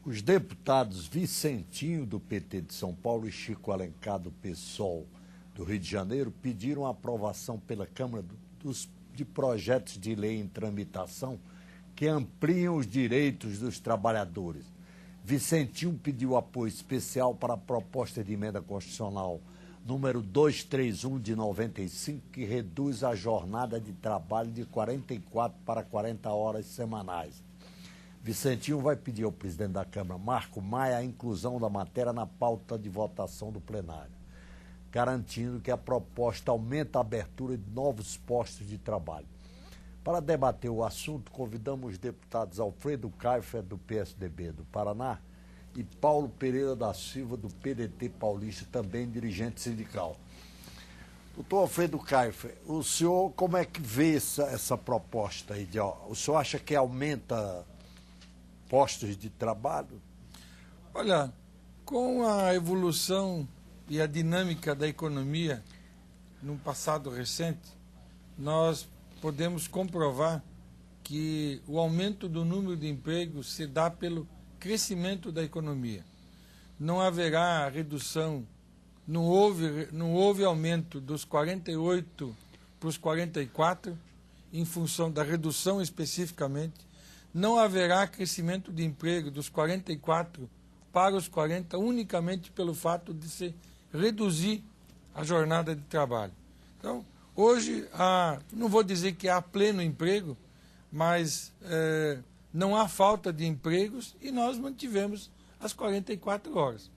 Os deputados Vicentinho, do PT de São Paulo, e Chico Alencar, do PSOL do Rio de Janeiro, pediram a aprovação pela Câmara de projetos de lei em tramitação que ampliam os direitos dos trabalhadores. Vicentinho pediu apoio especial para a proposta de emenda constitucional número 231 de 95, que reduz a jornada de trabalho de 44 para 40 horas semanais. Vicentinho vai pedir ao presidente da Câmara, Marco Maia, a inclusão da matéria na pauta de votação do plenário, garantindo que a proposta aumenta a abertura de novos postos de trabalho. Para debater o assunto, convidamos os deputados Alfredo Kaifer, do PSDB do Paraná, e Paulo Pereira da Silva, do PDT paulista, também dirigente sindical. Doutor Alfredo Kaifer, o senhor como é que vê essa proposta aí? O senhor acha que aumenta postos de trabalho? Olha, com a evolução e a dinâmica da economia no passado recente, nós podemos comprovar que o aumento do número de empregos se dá pelo crescimento da economia. Não haverá redução, não houve aumento dos 48 para os 44, em função da redução especificamente. Não haverá crescimento de emprego dos 44 para os 40, unicamente pelo fato de se reduzir a jornada de trabalho. Então, hoje, não vou dizer que há pleno emprego, mas não há falta de empregos e nós mantivemos as 44 horas.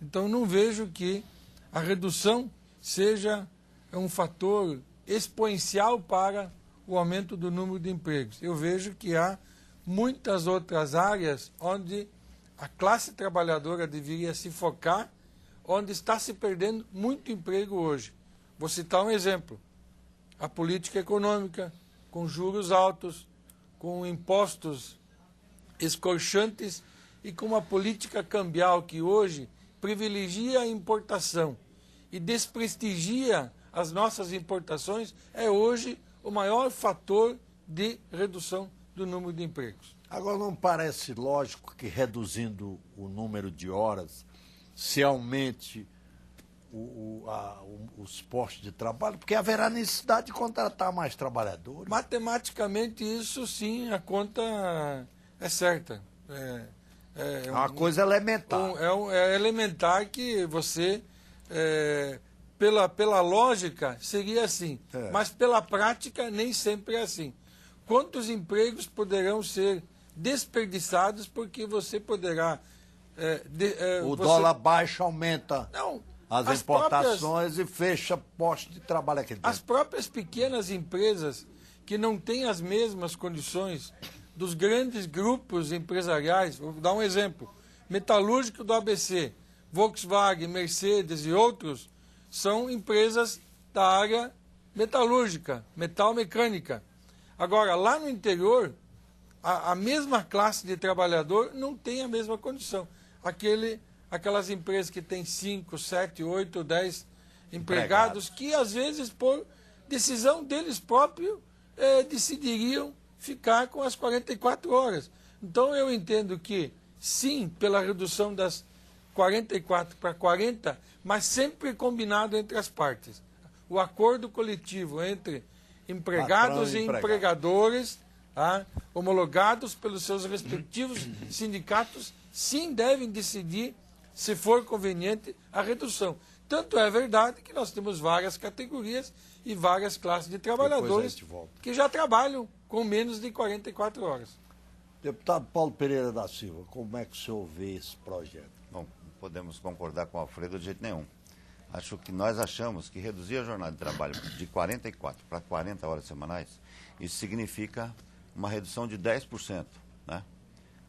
Então, não vejo que a redução seja um fator exponencial para o aumento do número de empregos. Eu vejo que há muitas outras áreas onde a classe trabalhadora deveria se focar, onde está se perdendo muito emprego hoje. Vou citar um exemplo. A política econômica, com juros altos, com impostos escorchantes e com uma política cambial que hoje privilegia a importação e desprestigia as nossas importações, é hoje o maior fator de redução do número de empregos. Agora, não parece lógico que reduzindo o número de horas se aumente os postos de trabalho, porque haverá necessidade de contratar mais trabalhadores? Matematicamente, isso sim, a conta é certa. É uma coisa elementar. É elementar que você, pela lógica, seria assim, mas pela prática nem sempre é assim. Quantos empregos poderão ser desperdiçados porque você poderá... dólar baixo aumenta as importações e fecha postos de trabalho aqui dentro. As próprias pequenas empresas que não têm as mesmas condições dos grandes grupos empresariais, vou dar um exemplo, Metalúrgico do ABC, Volkswagen, Mercedes e outros, são empresas da área metalúrgica, metalmecânica. Agora, lá no interior, a mesma classe de trabalhador não tem a mesma condição. Aquelas empresas que têm 5, 7, 8, 10 empregados, que às vezes, por decisão deles próprios, decidiriam ficar com as 44 horas. Então, eu entendo que, sim, pela redução das 44 para 40, mas sempre combinado entre as partes. O acordo coletivo entre empregados e empregadores, homologados pelos seus respectivos sindicatos, sim devem decidir, se for conveniente, a redução. Tanto é verdade que nós temos várias categorias e várias classes de trabalhadores que já trabalham com menos de 44 horas. Deputado Paulo Pereira da Silva, como é que o senhor vê esse projeto? Bom, não podemos concordar com o Alfredo de jeito nenhum. Nós achamos que reduzir a jornada de trabalho de 44 para 40 horas semanais, isso significa uma redução de 10%, né,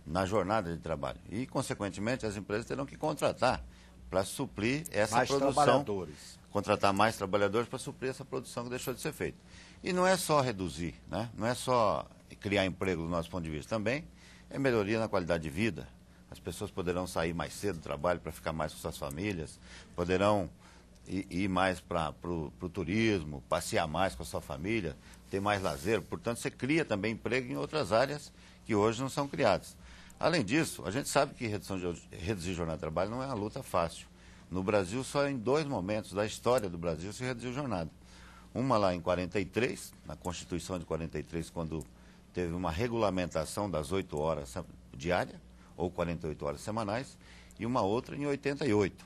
na jornada de trabalho. E, consequentemente, as empresas terão que contratar para suprir essa produção. Trabalhadores. Contratar mais trabalhadores para suprir essa produção que deixou de ser feita. E não é só reduzir, né, não é só criar emprego do nosso ponto de vista, também é melhoria na qualidade de vida. As pessoas poderão sair mais cedo do trabalho para ficar mais com suas famílias, poderão ir mais para o turismo, passear mais com a sua família, ter mais lazer. Portanto, você cria também emprego em outras áreas que hoje não são criadas. Além disso, a gente sabe que reduzir jornada de trabalho não é uma luta fácil. No Brasil, só em 2 momentos da história do Brasil se reduziu jornada. Uma lá em 43, na Constituição de 43, quando teve uma regulamentação das 8 horas diárias, ou 48 horas semanais, e uma outra em 88.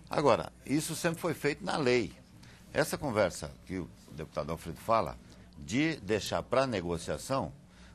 Agora, isso sempre foi feito na lei. Essa conversa que o deputado Alfredo fala, de deixar para negociação,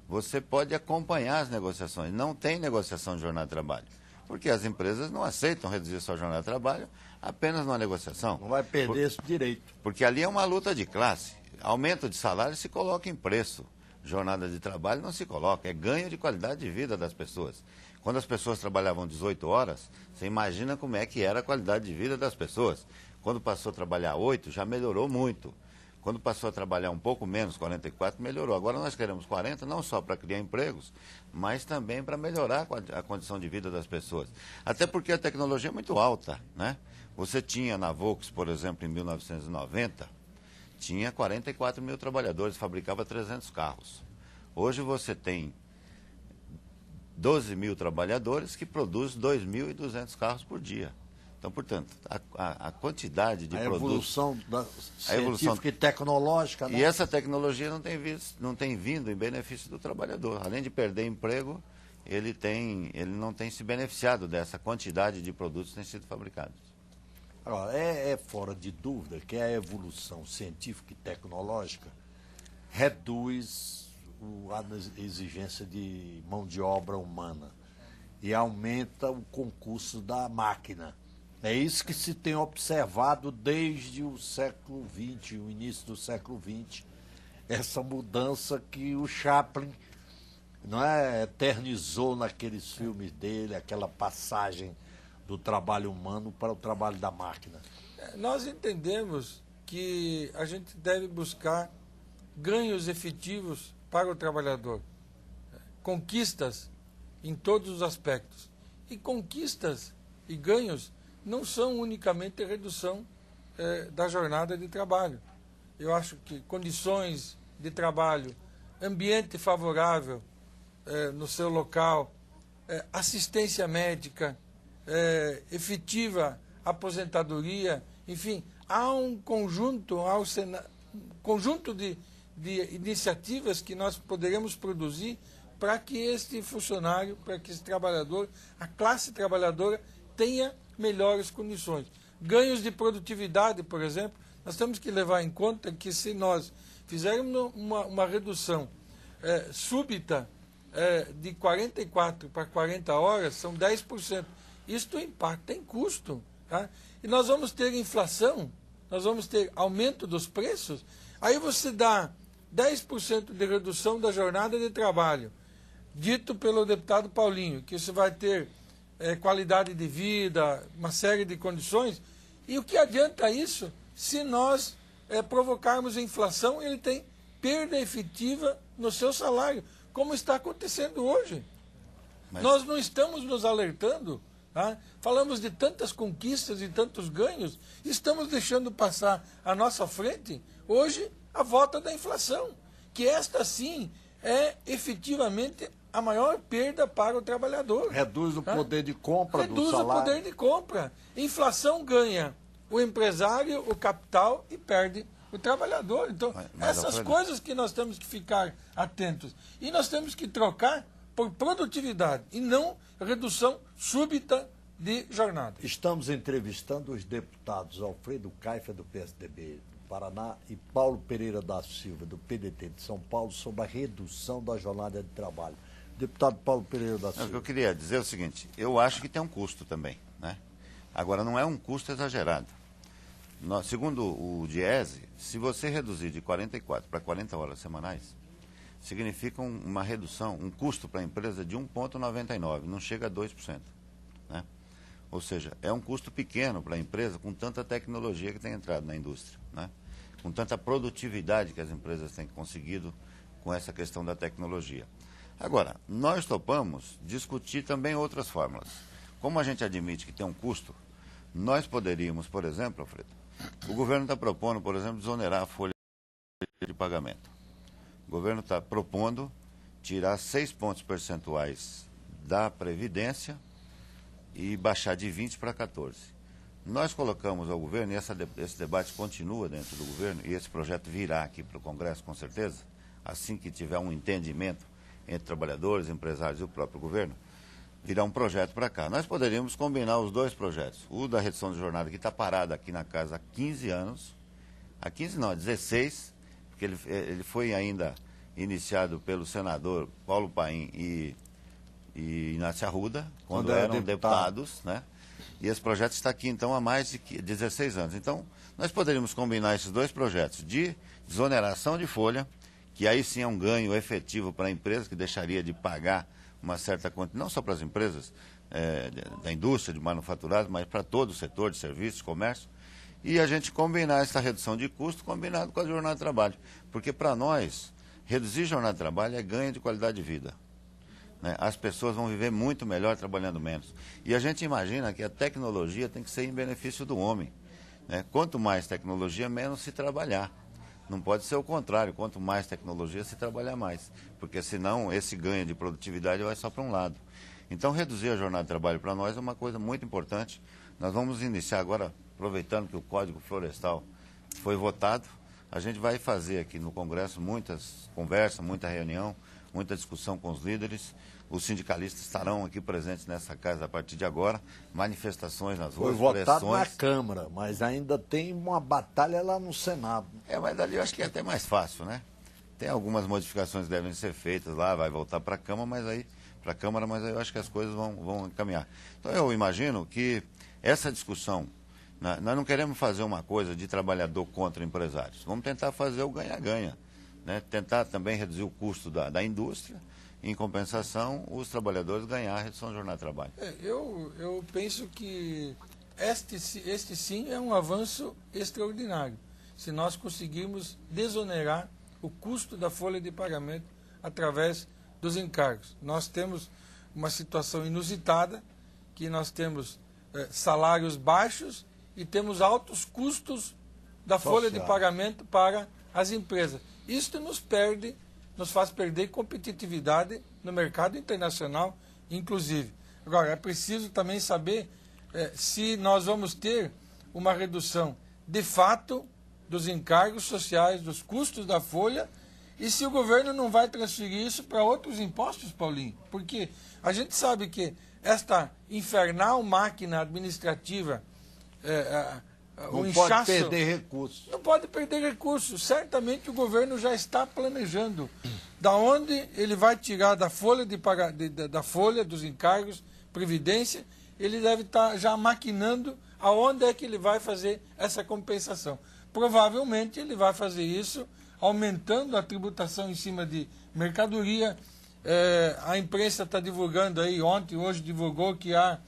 você pode acompanhar as negociações. Não tem negociação de jornada de trabalho, porque as empresas não aceitam reduzir sua jornada de trabalho apenas numa negociação. Não vai perder esse direito. Porque ali é uma luta de classe. Aumento de salário se coloca em preço. Jornada de trabalho não se coloca, é ganho de qualidade de vida das pessoas. Quando as pessoas trabalhavam 18 horas, você imagina como é que era a qualidade de vida das pessoas. Quando passou a trabalhar 8, já melhorou muito. Quando passou a trabalhar um pouco menos, 44, melhorou. Agora nós queremos 40, não só para criar empregos, mas também para melhorar a condição de vida das pessoas. Até porque a tecnologia é muito alta, né? Você tinha na Volks, por exemplo, em 1990, tinha 44 mil trabalhadores, fabricava 300 carros. Hoje você tem 12 mil trabalhadores que produzem 2.200 carros por dia. Então, portanto, a quantidade de produtos... Evolução científica e tecnológica, né? E essa tecnologia não tem vindo em benefício do trabalhador. Além de perder emprego, ele não tem se beneficiado dessa quantidade de produtos que têm sido fabricados. Agora, é fora de dúvida que a evolução científica e tecnológica reduz a exigência de mão de obra humana e aumenta o concurso da máquina. É isso que se tem observado desde o século XX, o início do século XX, essa mudança que o Chaplin, não é, eternizou naqueles filmes dele, aquela passagem do trabalho humano para o trabalho da máquina. Nós entendemos que a gente deve buscar ganhos efetivos para o trabalhador, conquistas em todos os aspectos. E conquistas e ganhos não são unicamente a redução da jornada de trabalho. Eu acho que condições de trabalho, ambiente favorável no seu local, assistência médica, efetiva aposentadoria, enfim, há um conjunto, de iniciativas que nós poderemos produzir para que este funcionário, para que esse trabalhador, a classe trabalhadora tenha melhores condições. Ganhos de produtividade, por exemplo, nós temos que levar em conta que se nós fizermos uma redução súbita de 44 para 40 horas, são 10%. Isto impacta em custo. Tá? E nós vamos ter inflação, nós vamos ter aumento dos preços, aí você dá 10% de redução da jornada de trabalho, dito pelo deputado Paulinho, que você vai ter qualidade de vida, uma série de condições, e o que adianta isso se nós provocarmos inflação e ele tem perda efetiva no seu salário, como está acontecendo hoje. Mas nós não estamos nos alertando, tá? Falamos de tantas conquistas e tantos ganhos, estamos deixando passar à nossa frente, hoje, a volta da inflação, que esta sim é efetivamente a maior perda para o trabalhador. Reduz o poder de compra do salário. Reduz o poder de compra. Inflação ganha o empresário, o capital e perde o trabalhador. Então, essas coisas que nós temos que ficar atentos. E nós temos que trocar por produtividade e não redução súbita de jornada. Estamos entrevistando os deputados Alfredo Kaifer, do PSDB do Paraná, e Paulo Pereira da Silva, do PDT de São Paulo, sobre a redução da jornada de trabalho. Deputado Paulo Pereira da Silva. O que eu queria dizer é o seguinte, eu acho que tem um custo também, né? Agora, não é um custo exagerado. Segundo o Diese, se você reduzir de 44 para 40 horas semanais, significa uma redução, um custo para a empresa de 1,99, não chega a 2%. Né? Ou seja, é um custo pequeno para a empresa com tanta tecnologia que tem entrado na indústria, né? Com tanta produtividade que as empresas têm conseguido com essa questão da tecnologia. Agora, nós topamos discutir também outras fórmulas. Como a gente admite que tem um custo, nós poderíamos, por exemplo, Alfredo, o governo está propondo, por exemplo, desonerar a folha de pagamento. O governo está propondo tirar 6 pontos percentuais da Previdência e baixar de 20 para 14. Nós colocamos ao governo, e esse debate continua dentro do governo, e esse projeto virá aqui para o Congresso com certeza, assim que tiver um entendimento entre trabalhadores, empresários e o próprio governo, virá um projeto para cá. Nós poderíamos combinar os dois projetos. O da redução de jornada, que está parado aqui na casa há 15 anos, há 15 não, há 16, porque ele foi ainda iniciado pelo senador Paulo Paim e Inácio Arruda, quando eram deputados, né? E esse projeto está aqui, então, há mais de 16 anos. Então, nós poderíamos combinar esses dois projetos de desoneração de folha, que aí sim é um ganho efetivo para a empresa, que deixaria de pagar uma certa quantia, não só para as empresas da indústria, de manufaturados, mas para todo o setor de serviços, comércio, e a gente combinar essa redução de custo combinado com a jornada de trabalho. Porque para nós, reduzir jornada de trabalho é ganho de qualidade de vida. Né? As pessoas vão viver muito melhor trabalhando menos. E a gente imagina que a tecnologia tem que ser em benefício do homem. Né? Quanto mais tecnologia, menos se trabalhar. Não pode ser o contrário, quanto mais tecnologia, se trabalhar mais. Porque senão esse ganho de produtividade vai só para um lado. Então reduzir a jornada de trabalho para nós é uma coisa muito importante. Nós vamos iniciar agora, aproveitando que o Código Florestal foi votado, a gente vai fazer aqui no Congresso muitas conversas, muita reunião, muita discussão com os líderes. Os sindicalistas estarão aqui presentes nessa casa a partir de agora, manifestações nas ruas, foi votado pressões. na Câmara, mas ainda tem uma batalha lá no Senado. Mas dali eu acho que é até mais fácil, né? Tem algumas modificações que devem ser feitas lá, vai voltar para a Câmara, mas aí eu acho que as coisas vão encaminhar. Então eu imagino que essa discussão, nós não queremos fazer uma coisa de trabalhador contra empresários, vamos tentar fazer o ganha-ganha, né? Tentar também reduzir o custo da indústria. Em compensação, os trabalhadores ganhar a redução da jornada de trabalho. Eu penso que este sim é um avanço extraordinário. Se nós conseguirmos desonerar o custo da folha de pagamento através dos encargos. Nós temos uma situação inusitada, que nós temos salários baixos e temos altos custos da folha de pagamento para as empresas. Isto nos faz perder competitividade no mercado internacional, inclusive. Agora, é preciso também saber se nós vamos ter uma redução de fato dos encargos sociais, dos custos da folha, e se o governo não vai transferir isso para outros impostos, Paulinho. Porque a gente sabe que esta infernal máquina administrativa, não pode perder recursos. Não pode perder recursos. Certamente o governo já está planejando da onde ele vai tirar da folha da folha dos encargos, previdência, ele deve estar já maquinando aonde é que ele vai fazer essa compensação. Provavelmente ele vai fazer isso aumentando a tributação em cima de mercadoria. A imprensa está divulgando aí, hoje divulgou que há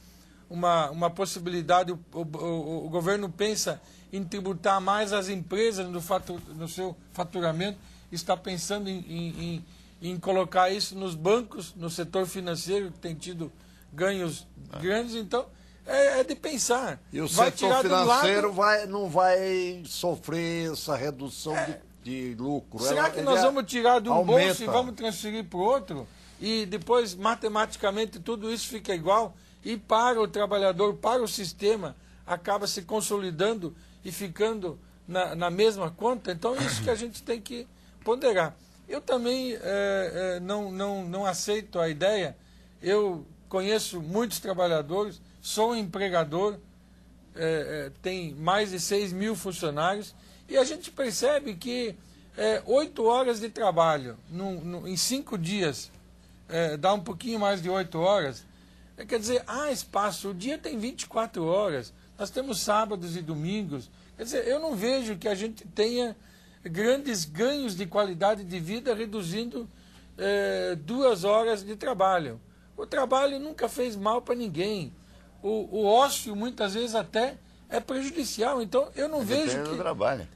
uma possibilidade, o governo pensa em tributar mais as empresas no seu faturamento, está pensando em colocar isso nos bancos, no setor financeiro, que tem tido ganhos grandes, então é de pensar. E o setor financeiro não vai sofrer essa redução de lucro. Será que nós vamos tirar de um bolso e vamos transferir para o outro? E depois, matematicamente, tudo isso fica igual? E para o trabalhador, para o sistema, acaba se consolidando e ficando na mesma conta. Então, isso que a gente tem que ponderar. Eu também não aceito a ideia. Eu conheço muitos trabalhadores, sou um empregador, tem mais de 6 mil funcionários, e a gente percebe que 8 horas de trabalho em 5 dias, dá um pouquinho mais de 8 horas, quer dizer, há espaço, o dia tem 24 horas, nós temos sábados e domingos, quer dizer, eu não vejo que a gente tenha grandes ganhos de qualidade de vida reduzindo 2 horas de trabalho. O trabalho nunca fez mal para ninguém, o ócio muitas vezes até é prejudicial, então eu não vejo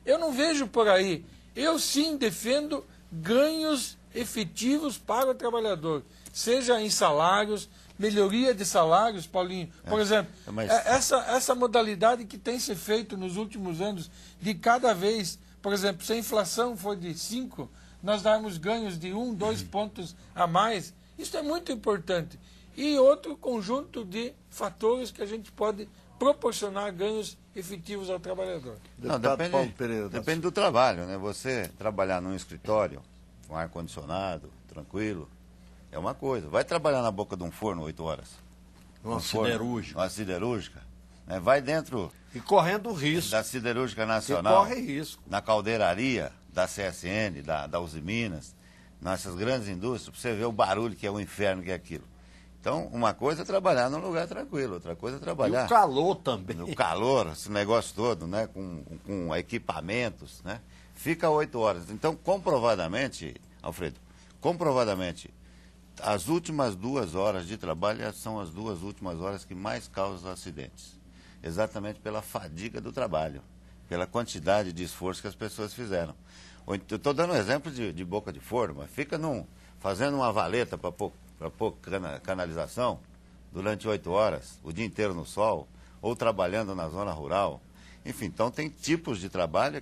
eu não vejo por aí. Eu sim defendo ganhos efetivos para o trabalhador, seja em salários, melhoria de salários, Paulinho. Por exemplo, essa modalidade que tem se feito nos últimos anos, de cada vez, por exemplo, se a inflação for de 5, nós darmos ganhos de 1, 2 pontos a mais, isso é muito importante. e outro conjunto de fatores que a gente pode proporcionar ganhos efetivos ao trabalhador. Não, Deputado Paulo Pereira depende do trabalho, né? Você trabalhar num escritório com ar-condicionado, tranquilo, é uma coisa. Vai trabalhar na boca de um forno 8 horas. Uma siderúrgica. Uma siderúrgica. Né? Vai dentro E correndo risco. da Siderúrgica Que Nacional, corre risco. na caldeiraria da CSN, da Uzi Minas, nessas grandes indústrias, para você ver o barulho que é o inferno que é aquilo. Então, uma coisa é trabalhar num lugar tranquilo, outra coisa é E trabalhar o calor também. no calor, esse negócio todo, né, com equipamentos, né, fica 8 horas. Então, comprovadamente, Alfredo, comprovadamente, as últimas 2 horas de trabalho são as 2 últimas horas que mais causam acidentes. Exatamente pela fadiga do trabalho, pela quantidade de esforço que as pessoas fizeram. Eu estou dando um exemplo de boca de forno, mas fica fazendo uma valeta para pôr canalização durante 8 horas, o dia inteiro no sol, ou trabalhando na zona rural. Enfim, então tem tipos de trabalho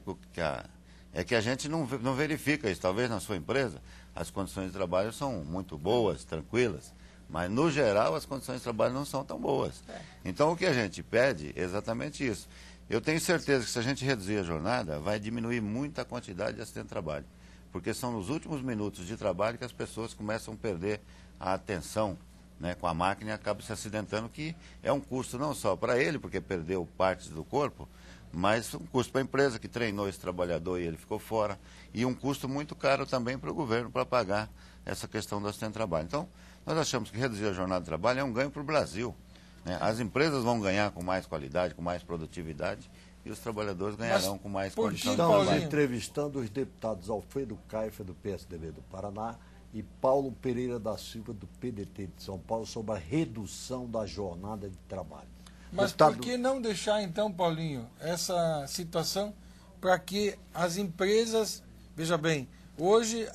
que a gente não verifica isso. Talvez na sua empresa as condições de trabalho são muito boas, tranquilas, mas no geral as condições de trabalho não são tão boas. Então o que a gente pede é exatamente isso. Eu tenho certeza que se a gente reduzir a jornada, vai diminuir muito a quantidade de acidente de trabalho, porque são nos últimos minutos de trabalho que as pessoas começam a perder a atenção, né, com a máquina e acabam se acidentando, que é um custo não só para ele, porque perdeu partes do corpo, mas um custo para a empresa que treinou esse trabalhador e ele ficou fora, e um custo muito caro também para o governo para pagar essa questão do acidente de trabalho. Então, nós achamos que reduzir a jornada de trabalho é um ganho para o Brasil. Né? As empresas vão ganhar com mais qualidade, com mais produtividade, e os trabalhadores ganharão com mais condição de Estamos trabalho. entrevistando os deputados Alfredo Caifa, do PSDB do Paraná, e Paulo Pereira da Silva, do PDT de São Paulo, sobre a redução da jornada de trabalho. Mas Deputado... por que não deixar, então, Paulinho, essa situação para que as empresas... Veja bem, hoje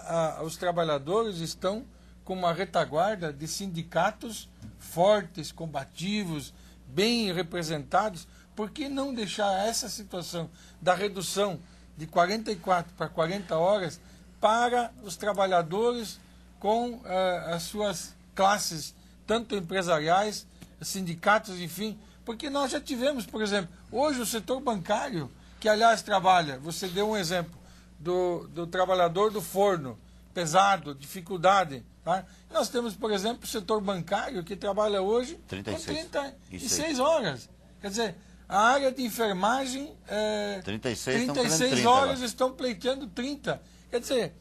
os trabalhadores estão com uma retaguarda de sindicatos fortes, combativos, bem representados. Por que não deixar essa situação da redução de 44 para 40 horas para os trabalhadores com as suas classes, tanto empresariais, sindicatos, enfim? Porque nós já tivemos, por exemplo, hoje o setor bancário, que aliás trabalha, você deu um exemplo do trabalhador do forno, pesado, dificuldade. Tá? Nós temos, por exemplo, o setor bancário que trabalha hoje 36. com 36 horas. Quer dizer, a área de enfermagem, 36 horas estão pleiteando 30. Quer dizer,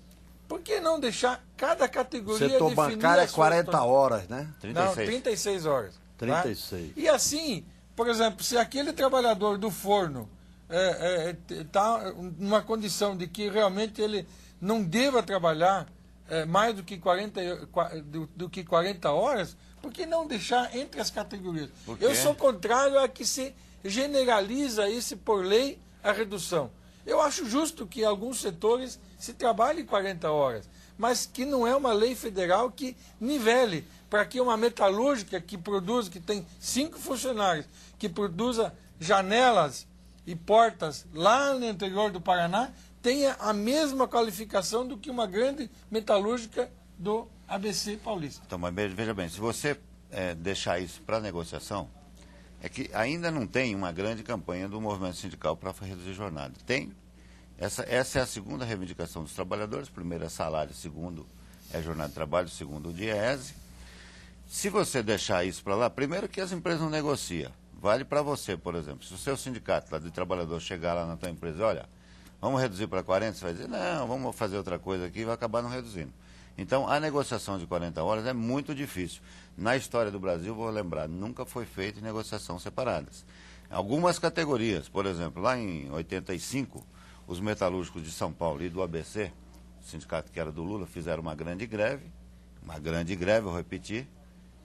por que não deixar cada categoria O setor definir bancário é a sua 40 horas, né? 36. Não, 36 horas. Tá? 36. E assim, por exemplo, se aquele trabalhador do forno está numa condição de que realmente ele não deva trabalhar mais do que 40 horas, por que não deixar entre as categorias? Eu sou contrário a que se generaliza isso por lei a redução. Eu acho justo que em alguns setores se trabalhe 40 horas, mas que não é uma lei federal que nivele para que uma metalúrgica que produz, que tem 5 funcionários, que produza janelas e portas lá no interior do Paraná, tenha a mesma qualificação do que uma grande metalúrgica do ABC Paulista. Então, mas veja bem, se você deixar isso para negociação, é que ainda não tem uma grande campanha do movimento sindical para reduzir jornada. Tem. Essa é a segunda reivindicação dos trabalhadores. Primeiro é salário, segundo é jornada de trabalho, segundo o DIEESE. Se você deixar isso para lá, primeiro que as empresas não negociam. Vale para você, por exemplo. Se o seu sindicato lá de trabalhador chegar lá na tua empresa e olha, vamos reduzir para 40, você vai dizer, não, vamos fazer outra coisa aqui e vai acabar não reduzindo. Então, a negociação de 40 horas é muito difícil. Na história do Brasil, vou lembrar, nunca foi feita em negociação separadas. Algumas categorias, por exemplo, lá em 85, os metalúrgicos de São Paulo e do ABC, o sindicato que era do Lula, fizeram uma grande greve, vou repetir,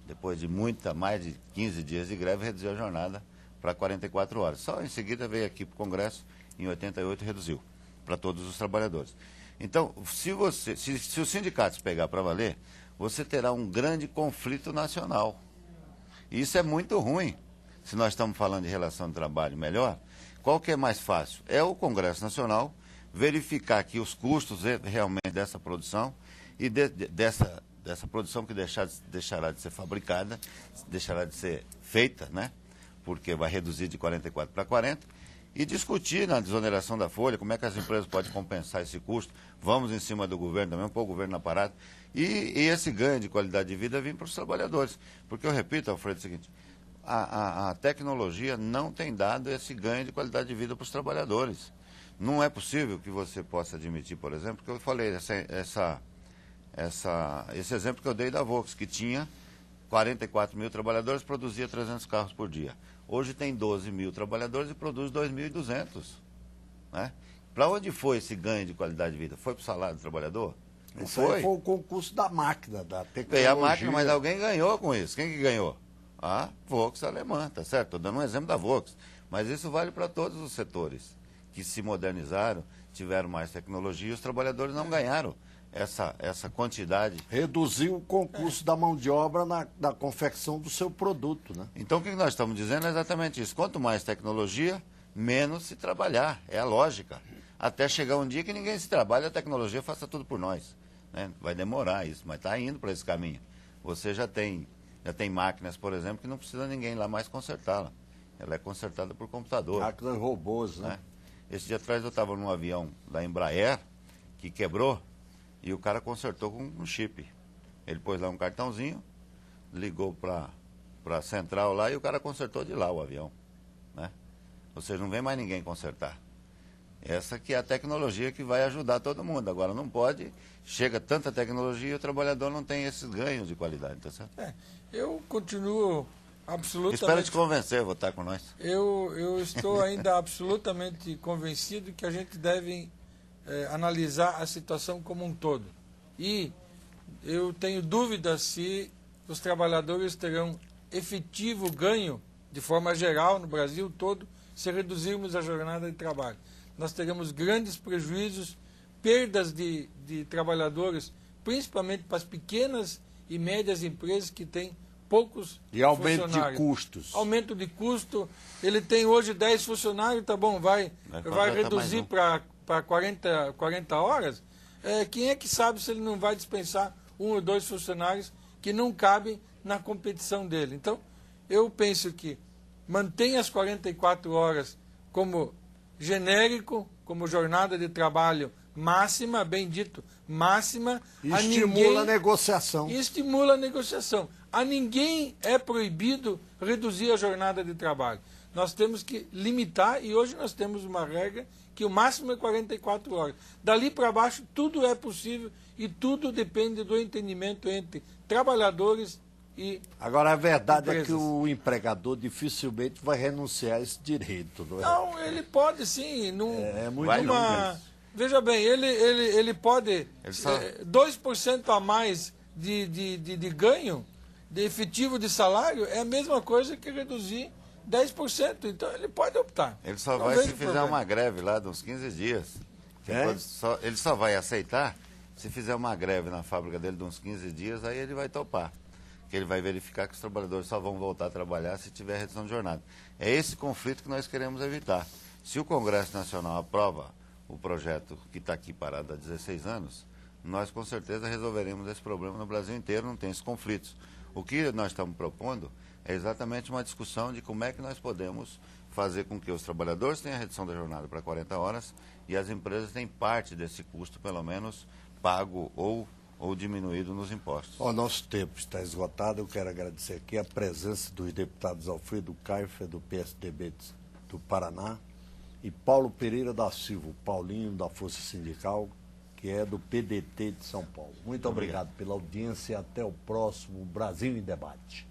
depois de mais de 15 dias de greve, reduziu a jornada para 44 horas. Só em seguida veio aqui para o Congresso, em 88 reduziu, para todos os trabalhadores. Então, se os sindicatos pegar para valer, você terá um grande conflito nacional. E isso é muito ruim. Se nós estamos falando de relação de trabalho melhor, qual que é mais fácil? É o Congresso Nacional verificar que os custos realmente dessa produção e dessa produção que deixará de ser fabricada, deixará de ser feita, né? Porque vai reduzir de 44 para 40, e discutir na desoneração da folha como é que as empresas podem compensar esse custo. Vamos em cima do governo também, pôr o governo na parada. E esse ganho de qualidade de vida vir para os trabalhadores. Porque eu repito, Alfredo, o seguinte, a tecnologia não tem dado esse ganho de qualidade de vida para os trabalhadores. Não é possível que você possa admitir, por exemplo, que eu falei, esse exemplo que eu dei da Volks, que tinha 44 mil trabalhadores, produzia 300 carros por dia. Hoje tem 12 mil trabalhadores e produz 2.200. Né? Para onde foi esse ganho de qualidade de vida? Foi para o salário do trabalhador? Não Isso foi? aí foi o concurso da máquina, da tecnologia. Veio a máquina, mas alguém ganhou com isso. Quem que ganhou? A Volks alemã, tá certo? Estou dando um exemplo da Volks. Mas isso vale para todos os setores que se modernizaram, tiveram mais tecnologia e os trabalhadores não ganharam essa quantidade. Reduziu o concurso da mão de obra na confecção do seu produto, né? Então o que nós estamos dizendo é exatamente isso. Quanto mais tecnologia, menos se trabalhar. É a lógica. Até chegar um dia que ninguém se trabalha, a tecnologia faça tudo por nós. Né? Vai demorar isso, mas está indo para esse caminho. Você já tem máquinas, por exemplo, que não precisa ninguém lá mais consertá-la. Ela é consertada por computador. Máquinas robôs, né? Esse dia atrás eu estava num avião da Embraer que quebrou e o cara consertou com um chip. Ele pôs lá um cartãozinho, ligou para a central lá e o cara consertou de lá o avião. Né? Ou seja, não vem mais ninguém consertar. Essa que é a tecnologia que vai ajudar todo mundo. Agora não pode, chega tanta tecnologia e o trabalhador não tem esses ganhos de qualidade, tá certo? Eu continuo absolutamente... Espero te convencer a votar com nós. Eu estou ainda absolutamente convencido que a gente deve analisar a situação como um todo. E eu tenho dúvidas se os trabalhadores terão efetivo ganho, de forma geral, no Brasil todo, se reduzirmos a jornada de trabalho. Nós teremos grandes prejuízos, perdas de trabalhadores, principalmente para as pequenas e médias empresas que têm poucos e aumento funcionários. De custos. Aumento de custo. Ele tem hoje 10 funcionários, tá bom, vai reduzir para 40 horas. Quem é que sabe se ele não vai dispensar 1 ou 2 funcionários que não cabem na competição dele? Então, eu penso que mantém as 44 horas como genérico, como jornada de trabalho máxima, bem dito, máxima. E estimula a negociação. E estimula a negociação. A ninguém é proibido reduzir a jornada de trabalho. Nós temos que limitar, e hoje nós temos uma regra que o máximo é 44 horas. Dali para baixo, tudo é possível e tudo depende do entendimento entre trabalhadores e Agora, a verdade empresas. É que o empregador dificilmente vai renunciar a esse direito. Não é? Não, ele pode sim. É muito Veja bem, ele pode 2% a mais de ganho, de efetivo de salário, é a mesma coisa que reduzir 10%. Então ele pode optar. Ele só vai se fizer uma greve lá de uns 15 dias. Ele só vai aceitar se fizer uma greve na fábrica dele de uns 15 dias, aí ele vai topar. Porque ele vai verificar que os trabalhadores só vão voltar a trabalhar se tiver redução de jornada. É esse conflito que nós queremos evitar. Se o Congresso Nacional aprova o projeto que está aqui parado há 16 anos, nós com certeza resolveremos esse problema no Brasil inteiro, não tem esses conflitos. O que nós estamos propondo é exatamente uma discussão de como é que nós podemos fazer com que os trabalhadores tenham a redução da jornada para 40 horas e as empresas tenham parte desse custo, pelo menos, pago ou diminuído nos impostos. O nosso tempo está esgotado. Eu quero agradecer aqui a presença dos deputados Alfredo Kaifer, do PSDB do Paraná, e Paulo Pereira da Silva, o Paulinho da Força Sindical, que é do PDT de São Paulo. Muito obrigado pela audiência e até o próximo Brasil em Debate.